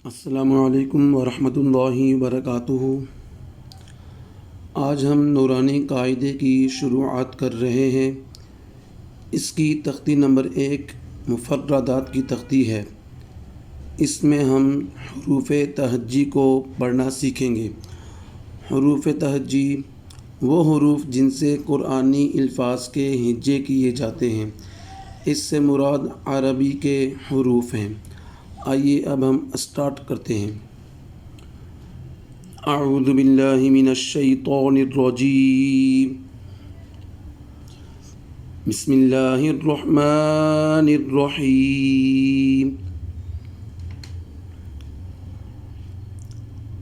अस्सलामु अलैकुम वरहमतुल्लाहि वबरकातुहू। आज हम नूरानी कायदे की शुरुआत कर रहे हैं। इसकी तख्ती नंबर 1 मुफर्रदात की तख्ती है। इसमें हम हरूफ तहज्जी को पढ़ना सीखेंगे। हरूफ तहज्जी वो हरूफ जिनसे कुरानी अल्फाज के हिज्जे किए जाते हैं। इससे मुराद अरबी के हरूफ हैं। आइए अब हम स्टार्ट करते हैं। अऊज़ु बिल्लाहि मिनश शैतानिर रजीम। बिस्मिल्लाहिर रहमानिर रहीम।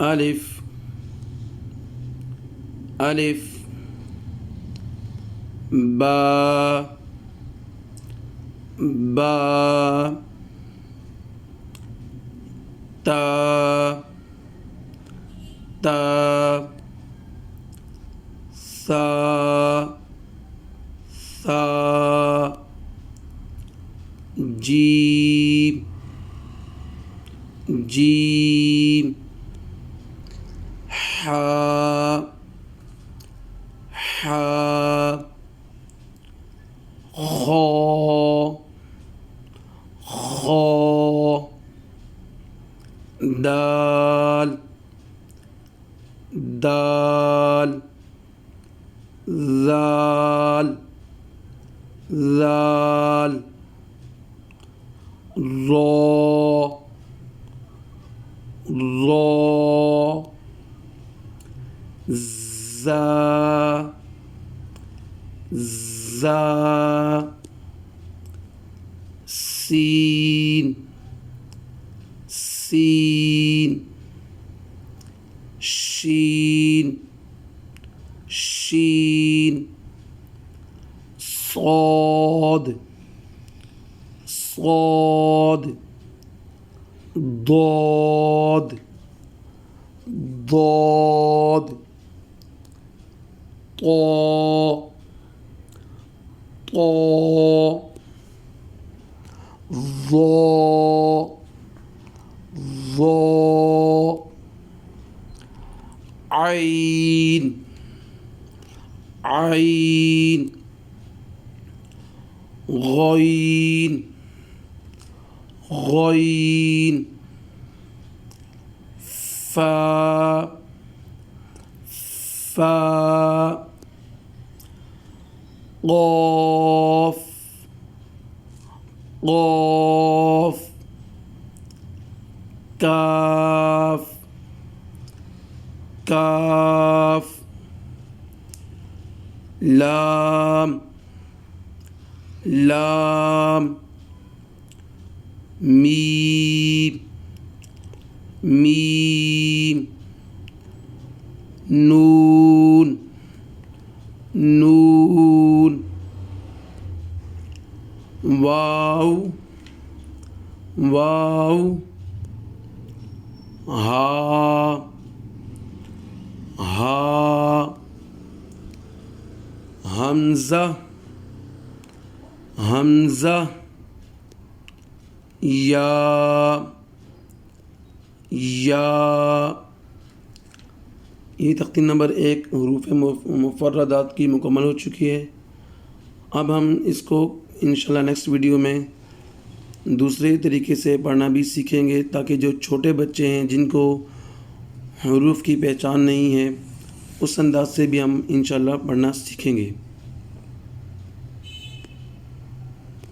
अलिफ अलिफ बा बा ता ता सा सा जीम जीम हा हा खा खा दाल दाल ज़ाल ज़ाल ज़ा ज़ा ज़ा सीन सीन शीन शीन صاد صاد ضاد ضاد طا طا ظا ظا عين عين غين غين فا فا قاف قاف كاف كاف لام لام ميم ميم نون نون واو واو ها ها हमज़ा हमज़ा या ये तख्ती नंबर 1 हरूफ मुफर्रदात की मुकम्मल हो चुकी है। अब हम इसको इंशाल्लाह नेक्स्ट वीडियो में दूसरे तरीके से पढ़ना भी सीखेंगे, ताकि जो छोटे बच्चे हैं जिनको हरूफ की पहचान नहीं है, उस अंदाज से भी हम इंशाल्लाह पढ़ना सीखेंगे।